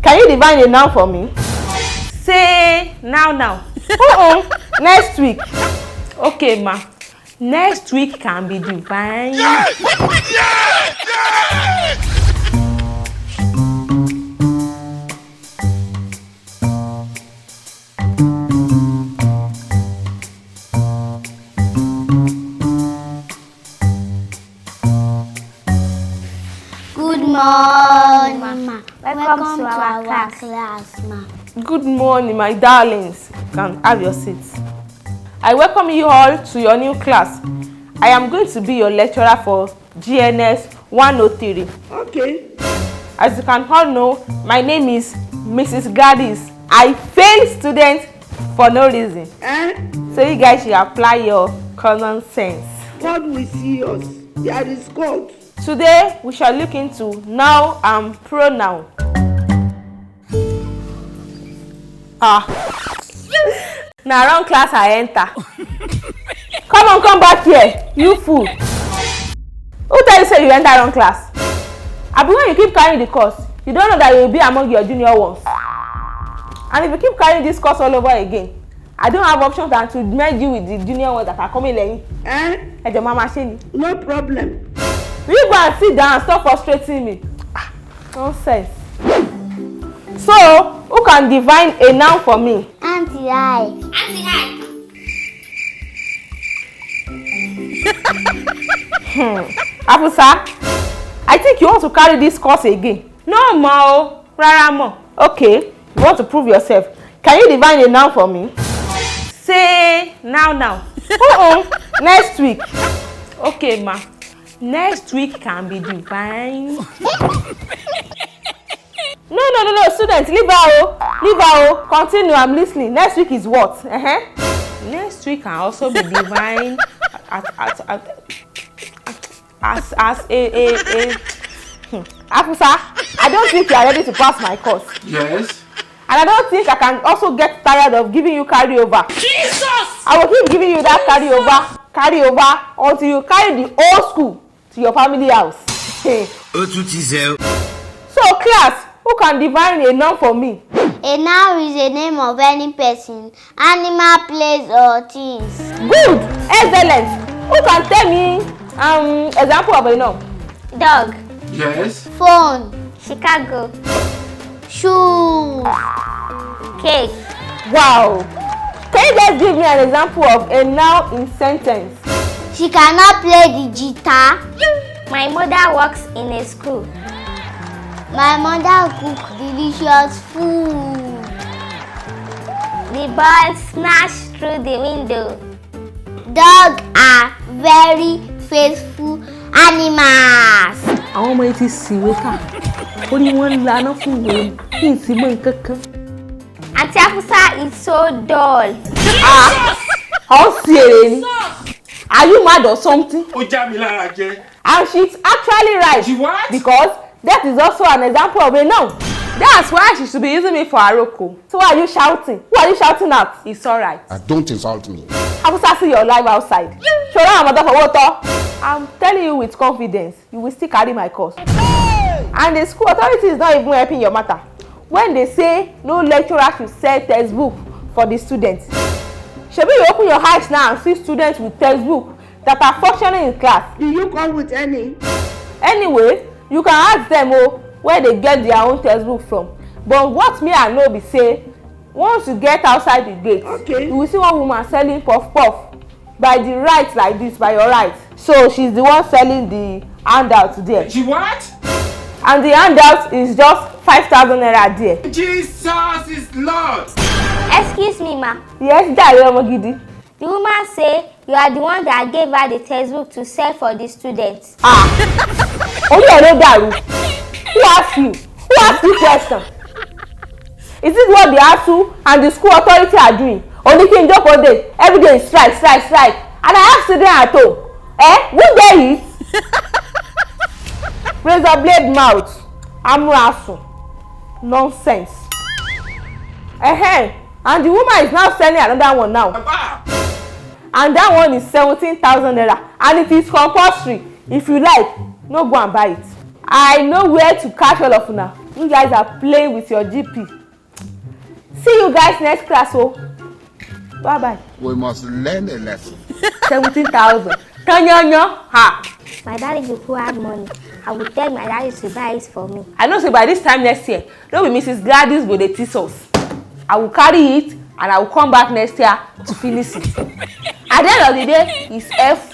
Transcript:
Can you define a noun for me? Say now. Next week. Okay, ma. Next week can be divine. Yes! Yes! Yes! Good morning, ma. Welcome to our class, ma. Good morning, my darlings. You can have your seats. I welcome you all to your new class. I am going to be your lecturer for GNS 103. Okay. As you can all know, my name is Mrs. Gladys. I fail students for no reason. So you guys should apply your common sense. God will see us. There is God. Today, we shall look into noun and pronoun. Now around class I enter. Come back here, you fool. Who tell you say you enter around class? Abi when you keep carrying the course, you don't know that you will be among your junior ones. And if you keep carrying this course all over again, I don't have option than to merge you with the junior ones that are coming lẹ́yìn. Ẹ jọ̀ọ́ mama ṣe ni. No problem. Will you go and sit down and stop frustrating me? Nonsense. So, who can define a noun for me? Auntie, hi. Afusa, I think you want to carry this course again. No, ma. Rárá mọ́. Okay, you want to prove yourself. Can you define a noun for me? Say now. Next week. Okay, ma. Next week can be divine. No, students, leave her. Continue, I'm listening. Next week is what? Next week can also be divine as a Afusa, I don't think you are ready to pass my course. Yes. And I don't think I can also get tired of giving you carryover. Jesus! I will keep giving you that carryover until you carry the whole school to your family house. So class, who can define a noun for me? A noun is a name of any person, animal, place, or things. Good, excellent. Who can tell me example of a noun? Dog. Yes. Phone. Chicago. Shoe. Cake. Wow. Can you just give me an example of a noun in sentence? She cannot play the guitar. My mother works in a school. My mother cooks delicious food. The ball smashed through the window. Dogs are very faithful animals. Àwọn ọmọ yìí ti sìnwé ká. Ó ní wọ́n ń laná fún ìwé kí n sì mọ nǹkan kan. Auntie Afusa is so dull. How serious? Are you mad or something? Ó já mi lára jẹ. And she's actually right. She what? Because that is also an example of a noun. That's why she should be using me for Aroko. So why are you shouting? Who are you shouting at? It's alright. Don't insult me. Afusa, see your life outside. Show down my for water. I'm telling you with confidence, you will still carry my course. And the school authority is not even helping your matter. When they say no lecturer should sell textbook for the students. Shebi you open your eyes now and see students with textbook that are functioning in class. Do you come with any? Anyway, you can ask them where they get their own textbook from. But what me I know be say, once you get outside the gate, okay, you will see one woman selling puff by the right like this, by your right. So she's the one selling the handout there. She what? And the handout is just 5,000 naira there. Jesus is Lord. Excuse me, ma. Yes, jare ọmọ gidi. The woman say you are the one that gave her the textbook to sell for the students. Orí ẹ̀ ló dàrú. Who asked you? Who asked you question? Is this what the ASU and the school authority are doing? Only kí n jókòó dé, every day strike. And I have children at home. Who get it? Razor blade mouth. Amúrasùn. Nonsense. And the woman is now selling another one now. And that one is 17,000 naira. And it is compulsory. If you like, no go and buy it. I know where to catch all of una. You guys are playing with your GP. See you guys next class. Oh, bye bye. We must learn a lesson. 17,000. Tanyanyo. Ha. My daddy will have money. I will tell my daddy to buy it for me. I know. So by this time next year, no be Mrs. Gladys go dey teach us. I will carry it and I will come back next year to finish it. At the end of the day, it's F